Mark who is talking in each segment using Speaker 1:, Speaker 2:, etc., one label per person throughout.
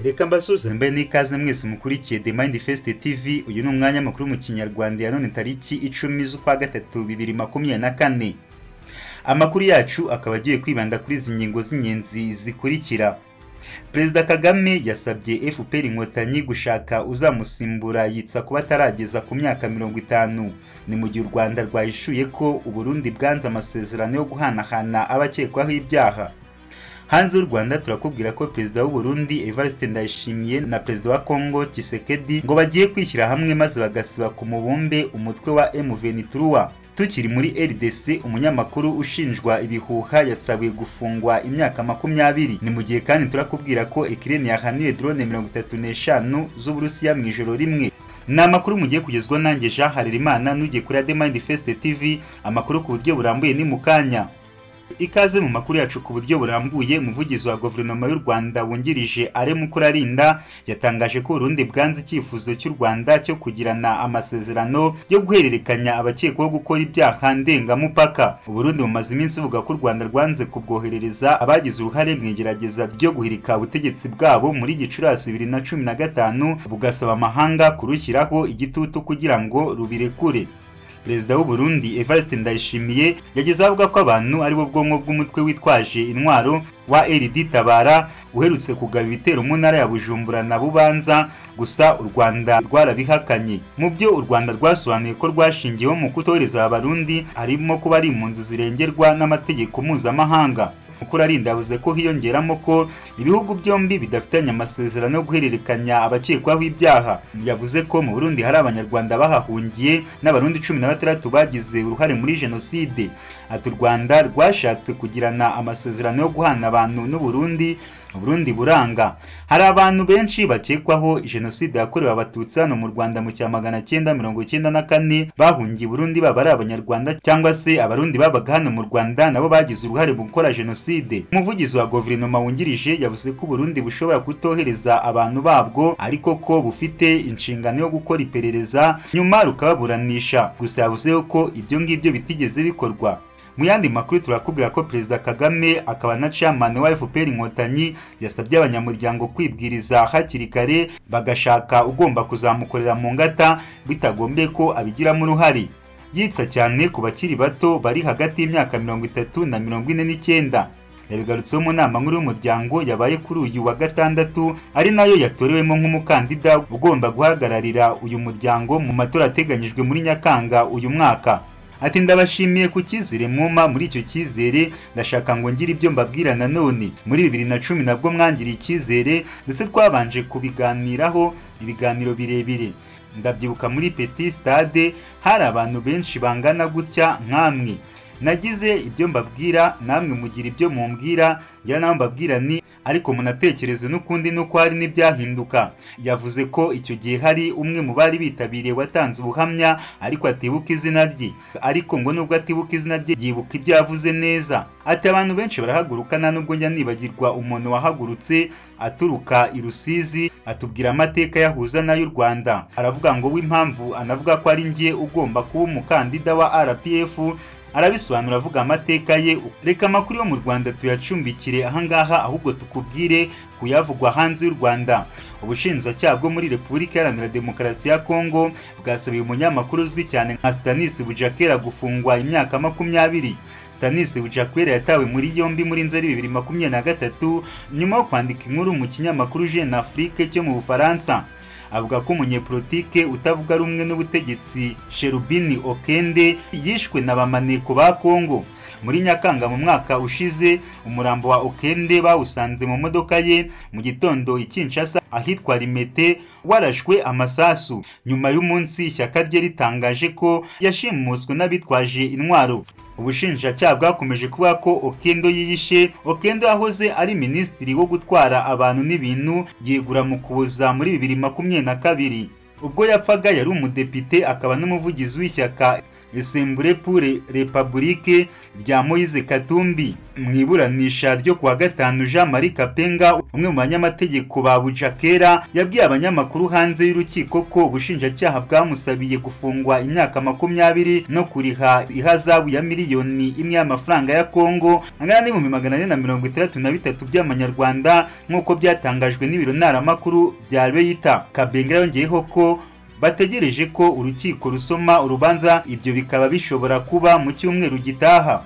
Speaker 1: Reka mbasuze mbe n'ikaze mwese mukurikiye The Mindfest TV. Uyu ni umwanya makuru mu Kinyarwanda ya none tariki 10 z'ukwa gatatu 2024. Amakuru yacu akaba agiye kwibanda kuri izi ngingo z'inyenzi zikurikira. Perezida Kagame yasabye FPR Inkotanyi gushaka uzamusimbura yitsa kuba atarageza ku myaka 50. Ni mu gihe u Rwanda rwahishuye ko u Burundi bwanze amasezerano yo guhanahana abakekwaho ibyaha. Hanze y'u Rwanda turakubwira ko Perezida w'u Burundi Evariste Ndayishimiye na Perezida wa Congo Tshisekedi ngo bagiye kwishyira hamwe maze bagasiba ku mubumbe umutwe wa M23. Tukiri muri RDC, umunyamakuru ushinjwa ibihuha yasabiwe gufungwa imyaka 20. Ni mu gihe kandi turakubwira ko Ukraine yahanuye drone 35 z'Uburusiya mu ijoro rimwe. Ni amakuru mugiye kugezwa nanjye Jean Harerimana nugiye kuri The Mindfest TV. Amakuru ku buryo burambuye ni mukanya. Ikaze mu makuru yacu ku buryo burambuye. Umuvugizi wa guverinoma y'u Rwanda wungirije Alain Mukurarinda yatangaje ko Burundi bwanze icyifuzo cy'u Rwanda cyo kugirana amasezerano yo guhererekanya abakekwaho gukora ibyaha ndengamupaka. Burundi bumaze iminsi buvuga ko u Rwanda rwanze kubwoherereza abagize uruhare mu igerageza ryo guhirika ubutegetsi bwabo muri Gicurasi 2015, bugasaba amahanga kurushyiraho igitutu kugira ngo rubirekure. Perezida w'u Burundi Evariste Ndayishimiye yageze avuga ko abantu ari bo bwonko bw'umutwe witwaje intwaro wa LD Tabara uherutse kugaba ibitero mu ntara ya Bujumbura na Bubanza, gusa u Rwanda rwarabihakanye. Mu byo u Rwanda rwasobanuye ko rwashingiyeho mu kutoreza abarundi harimo kuba ari impunzi zirengerwa n'amategeko mpuzamahanga. Mukurarinda yavuze ko hiyongeramo ko ibihugu byombi bidafitanye amasezerano yo guhererekanya abakekwaho ibyaha. Yavuze ko mu Burundi hari abanyarwanda bahahungiye n'abarundi 16 bagize uruhare muri jenoside. Ati u Rwanda rwashatse kugirana amasezerano yo guhana abantu n'u Burundi buranga. Hari abantu benshi bakekwaho jenoside yakorewe abatutsi hano mu Rwanda mu cya 1994 bahungiye Burundi, baba ari abanyarwanda cyangwa se abarundi babaga hano mu Rwanda nabo bagize uruhare mu gukora jenoside. Umuvugizi wa guverinoma wungirije yavuze ko Burundi bushobora kutohereza abantu babwo, ariko ko bufite inshingano yo gukora iperereza nyuma rukababuranisha. Gusa yavuze ko ibyo ngibyo bitigeze bikorwa. Mu yandi makuru turakubwira ko Perezida Kagame akaba na chairman wa FPR Inkotanyi yasabye abanyamuryango kwibwiriza hakiri kare bagashaka ugomba kuzamukorera mu ngata bitagombye ko abigiramo uruhare. Yitsa cyane ku bakiri bato bari hagati y'imyaka 30 na 49. Yabigarutseho mu nama nkuru y'umuryango yabaye kuri uyu wa gatandatu, ari nayo yatorewemo nk'umukandida ugomba guhagararira uyu muryango mu matora ateganyijwe muri Nyakanga uyu mwaka. Ati ndabashimiye ku cyizere mwuma, muri icyo cyizere ndashaka ngo ngire ibyo mbabwira nanone. Muri 2010 nabwo mwangiriye icyizere ndetse twabanje kubiganiraho ibiganiro birebire. Ndabyibuka muri Petit Stade hari abantu benshi bangana gutya nkamwe. Nagize ibyo mbabwira namwe mugira ibyo mumbwira, ngira naho mbabwira ni ariko munatekereze n'ukundi nuko hari n'ibyahinduka. Yavuze ko icyo gihe hari umwe mu bari bitabiriye watanze ubuhamya ariko atibuka izina rye, ariko ngo nubwo atibuka izina rye yibuka ibyo yavuze neza. Ati abantu benshi barahaguruka nta nubwo njya nibagirwa umuntu wahagurutse aturuka i Rusizi atubwira amateka yahuza n'ay'u Rwanda. Aravuga ngo w'impamvu anavuga ko ari njye ugomba kuba umukandida wa RPF, arabisobanura avuga amateka ye. Reka amakuru yo mu Rwanda tuyacumbikire ahangaha ahubwo tukubwire kuyavugwa hanze y'u Rwanda. Ubushinjacyaha bwo muri Repubulika Iharanira Demokarasi ya Congo bwasabiye umunyamakuru uzwi cyane nka Stanis Bujakera gufungwa imyaka 20. Stanis Bujakera yatawe muri yombi muri Nzeri 2023 nyuma yo kwandika inkuru mu kinyamakuru Jeune Afrique cyo mu Bufaransa. Avuga ko umunyepolitike utavuga rumwe n'ubutegetsi Cherubini Okende yishwe na bamaneko ba Congo. Muri Nyakanga mu mwaka ushize umurambo wa Okende bawusanze mu modoka ye mu gitondo i Kinshasa ahitwa Limete, warashwe amasasu. Nyuma y'umunsi ishyaka rye ritangaje ko yashimuswe n'abitwaje intwaro. Ubushinjacyaha bwakomeje kuvuga ko Okendo yiyishe. Okendo yahoze ari minisitiri wo gutwara abantu n'ibintu, yegura mu kuboza muri 2022. Ubwo yapfaga yari umudepite akaba n'umuvugizi w'ishyaka Assemblée pour République rya Moise Katumbi. Mu iburanisha ryo kuwa gatanu, Jean Marie Kapenga, umwe mu banyamategeko ba Bujakera, yabwiye abanyamakuru hanze y'urukiko ko ubushinjacyaha bwamusabiye gufungwa imyaka 20 no kuriha ihazabu ya miliyoni imwe y'amafaranga ya Kongo angana n'ibihumbi 463 by'amanyarwanda nk'uko byatangajwe n'ibiro ntaramakuru bya Reuters. Kabenga yongeyeho ko bategereje ko urukiko rusoma urubanza, ibyo bikaba bishobora kuba mu cyumweru gitaha.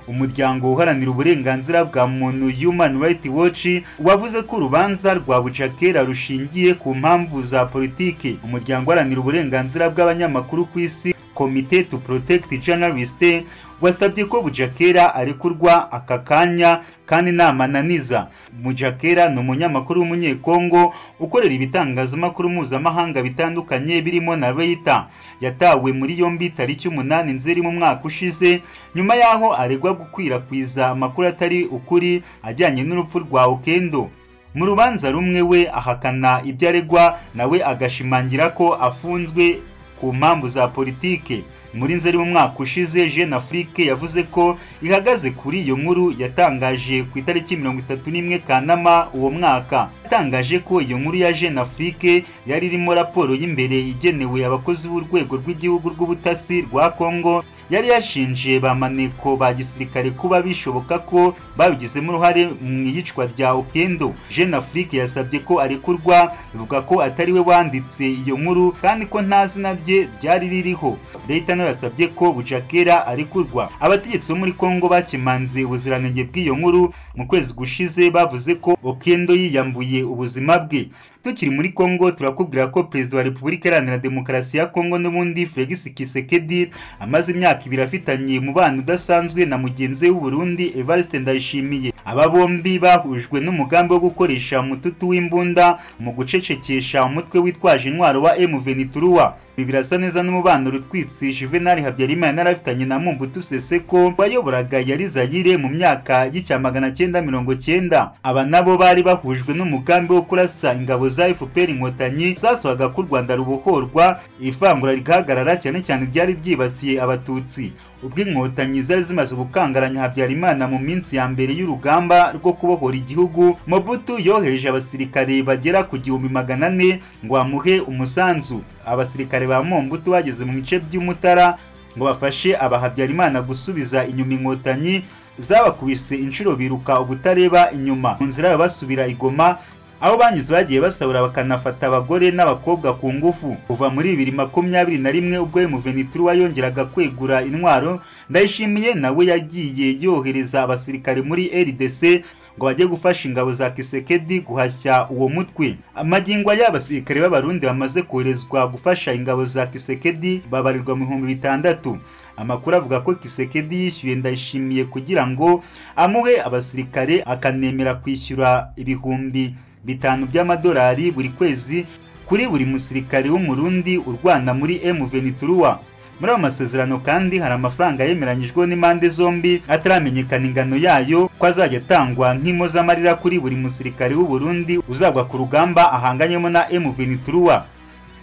Speaker 1: Umuryango uharanira uburenganzira bwa muntu Human Rights Watch wavuze ko urubanza rwa Bujakera rushingiye ku mpamvu za politiki. Umuryango uharanira uburenganzira bw'abanyamakuru ku isi Committee to Protect Journalists wasabye ko Bujakera arekurwa aka kanya kandi namananiza. Bujakera ni umunyamakuru w'umunyekongo ukorera ibitangazamakuru mpuzamahanga bitandukanye birimo na Reuters. Yatawe muri yombi tariki 8 Nzeri mu mwaka ushize nyuma yaho aregwa gukwirakwiza amakuru atari ukuri ajyanye n'urupfu rwa Okendo. Mu rubanza rumwe we ahakana ibyo aregwa, nawe agashimangira ko afunzwe ku mpamvu za politike. Muri Nzeri mu mwaka ushize, Jeune Afrique yavuze ko ihagaze kuri iyo nkuru yatangaje ku itariki 31 Kanama uwo mwaka. Yatangaje ko iyo nkuru ya Jeune Afrique yari irimo raporo y'imbere igenewe abakozi b'urwego rw'igihugu rw'ubutasi rwa Kongo, yari yashinje ba maneko ba gisirikare kuba bishoboka ko babigizemo uruhare mu iyicwa rya Okendo. Jeune Afrique yasabye ko arekurwa, ivuga ko atari we wanditse iyo nkuru kandi ko nta zina rye ryari ririho. Leta nayo yasabye ko Bujakera arekurwa. Abategetsi bo muri Kongo bakimanze ubuziranenge bw'iyo nkuru mu kwezi gushize, bavuze ko Okendo yiyambuye ubuzima bwe. Tukiri muri Kongo, turakubwira ko Perezida wa Repubulika Iharanira Demokarasi ya Kongo n'ubundi Felix Tshisekedi amaze imyaka 2 afitanye umubano udasanzwe na mugenzi we w'u Burundi Evariste Ndayishimiye. Aba bombi bahujwe n'umugambi wo gukoresha umututu w'imbunda mu gucecekesha umutwe witwaje intwaro wa M23. Birasa neza n'umubano rutwitsi Juvenal Habyarimana narafitanye na Mobutu Sese Seko wayoboraga yari Zaire mu myaka y'1990. Aba nabo bari bahujwe n'umugambi wo kurasa ingabo za FPR Inkotanyi zasabaga ko u Rwanda rubohorwa, ifangura rigahagarara cyane cyane ryari ryibasiye abatutsi. Ubwo Inkotanyi zari zimaze gukangaranya Habyarimana mu minsi ya mbere y'urugamba rwo kubohora igihugu, Mobutu yohereje abasirikare bagera ku 400 ngo amuhe umusanzu. Abasirikare ba Mobutu bageze mu mice by'Umutara ngo bafashe Habyarimana gusubiza inyuma Inkotanyi zabakubise inshuro biruka ubutareba inyuma. Mu nzira basubira i Goma, aho banyuze bagiye basabura bakanafata abagore n'abakobwa ku ngufu. Kuva muri 2021 ubwo M23 yongeraga kwegura intwaro, Ndayishimiye nawe yagiye yohereza abasirikare muri RDC ngo bajye gufasha ingabo za Tshisekedi guhashya uwo mutwe. Amagingo y'abasirikare b'abarundi bamaze koherezwa gufasha ingabo za Tshisekedi babarirwa mu 600. Amakuru avuga ko Tshisekedi yishyuye Ndayishimiye kugira ngo amuhe abasirikare, akanemera kwishyura ibihumbi 5 by'amadolari buri kwezi kuri buri musirikare w'umurundi urwana muri M23. Muri amasezerano kandi hari amafaranga yemeranyijwe n'impande zombi ataramenyekana ingano yayo ko azajya atangwa nk'impozamarira kuri buri musirikare w'u Burundi uzagwa ku rugamba ahanganyemo na M23.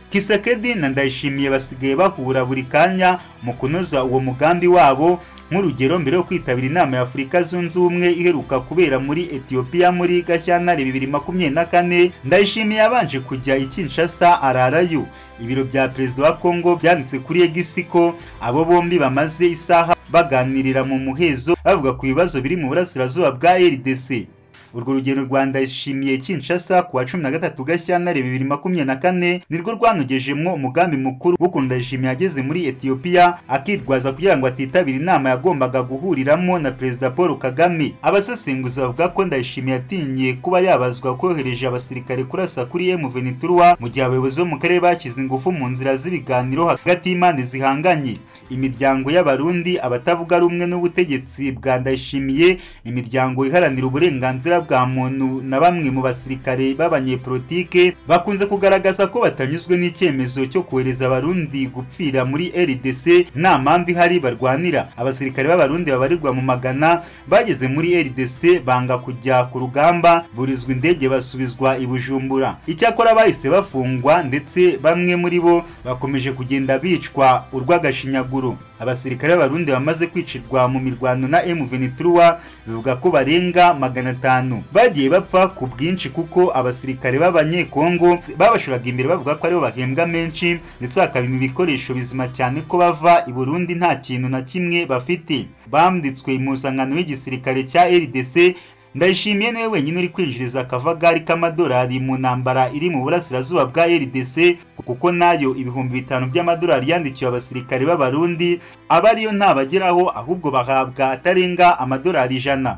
Speaker 1: Tshisekedi na Ndayishimiye basigaye bahura buri kanya mu kunoza uwo mugambi wabo. Nk'urugero, mbere yo kwitabira inama ya Afurika Zunze Ubumwe iheruka kubera muri Ethiopia muri Gashyantare 2024, Ndayishimiye yabanje kujya i Kinshasa ararayo. Ibiro bya Perezida wa Kongo byanditse kuri X ko abo bombi bamaze isaha baganirira mu muhezo bavuga ku bibazo biri mu burasirazuba bwa RDC. Urwo rugendo rwa Ndayishimiye Kinshasa kuwa 13 Gashyantare 2024 nirwo rwanogejemwo umugambi mukuru wo Ndayishimiye ageze muri Ethiopia akitwaza kugira ngo atitabira inama yagombaga guhuriramo na Perezida Paul Kagame. Abasesenguzi bavuga ko Ndayishimiye atinye kuba yabazwa kohereje abasirikare kurasa kuri M23 mu gihe abayobozi bo mu karere bakize ingufu mu nzira z'ibiganiro hagati y'imande zihanganye. Imiryango y'abarundi, abatavuga rumwe n'ubutegetsi bwa Ndayishimiye, imiryango iharanira uburenganzira uburenganzira bwa muntu na bamwe mu basirikare b'abanyepolitike bakunze kugaragaza ko batanyuzwe n'icyemezo cyo kohereza abarundi gupfira muri RDC nta mpamvu ihari barwanira. Abasirikare b'abarundi babarirwa mu magana bageze muri RDC banga kujya ku rugamba, burizwa indege basubizwa i Bujumbura. Icyakora bahise bafungwa ndetse bamwe muri bo bakomeje kugenda bicwa urw'agashinyaguro. Abasirikare b'abarundi bamaze kwicirwa mu mirwano na M23 bivuga ko barenga 500 bagiye bapfa ku bwinshi kuko abasirikare b'abanyekongo babashuraga imbere bavuga ko aribo bahembwa menshi ndetse hakabima ibikoresho bizima cyane ko bava i Burundi nta kintu na kimwe bafite. Bambitswe impuzankano y'igisirikare cya RDC. Ndayishimiye niwe wenyine uri kwinjiriza akavagari k'amadolari mu ntambara iri mu burasirazuba bwa RDC kuko nayo ibihumbi 5 by'amadolari yandikiwe abasirikare b'abarundi abariyo ntabageraho ahubwo bahabwa atarenga amadolari 100.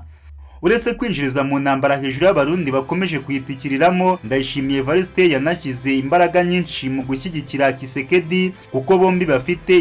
Speaker 1: Uretse kwinjiriza mu ntambara hejuru y'abarundi bakomeje kuyitikiriramo, Ndayishimiye Evariste yanashyize imbaraga nyinshi mu gushyigikira Kisekedi kuko bombi bafite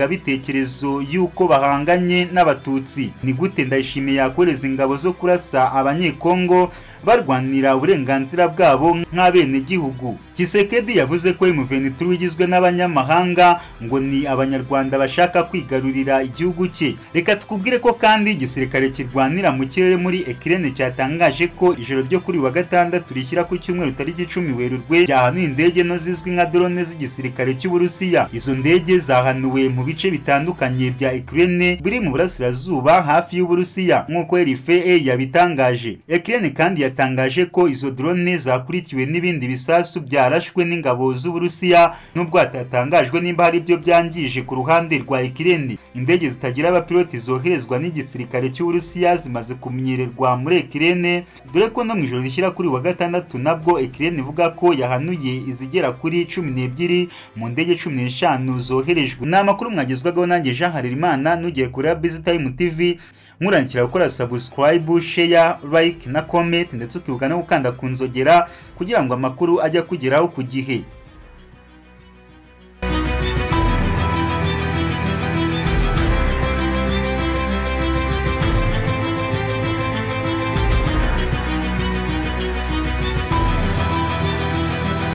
Speaker 1: ingengabitekerezo y'uko bahanganye n'abatutsi. Ni gute Ndayishimiye yakoreza ingabo zo kurasa abanyekongo barwanira uburenganzira bwabo nk'abene gihugu? Kisekedi yavuze ko M23 igizwe n'abanyamahanga ngo ni abanyarwanda bashaka kwigarurira igihugu cye. Reka tukubwire ko kandi igisirikare kirwanira mu kirere muri Ukraine cyatangaje ko ijoro ryo kuri wa gatandatu rishyira ku cyumweru tariki 10 Werurwe byahanuye indege no zizwi nka drone z'igisirikare cy'Uburusiya. Izo ndege zahanuwe mu bice bitandukanye bya Ukraine biri mu burasirazuba hafi y'Uburusiya nk'uko RFA yabitangaje. Ukraine kandi yatangaje ko izo drone zakurikiwe n'ibindi bisasu byarashwe n'ingabo z'Uburusiya nubwo hatatangajwe nimba hari ibyo byangije ku ruhande rwa Ukraine. Indege zitagira abapiloti zoherezwa n'igisirikare cy'Uburusiya zimaze kumenyererwa muri Ukraine, dore ko no mu ijoro rishyira kuri wa gatandatu nabwo Ukraine ivuga ko yahanuye izigera kuri 12 mu ndege 15 zoherejwe. Ni amakuru mwagezwagaho nanjye Jean Harerimana. Nugiye kuri Busy Time TV murangira gukora subscribe, share, like na comment ndetse ukibuka no gukanda ku nzogera kugira ngo amakuru ajya kugeraho ku gihe.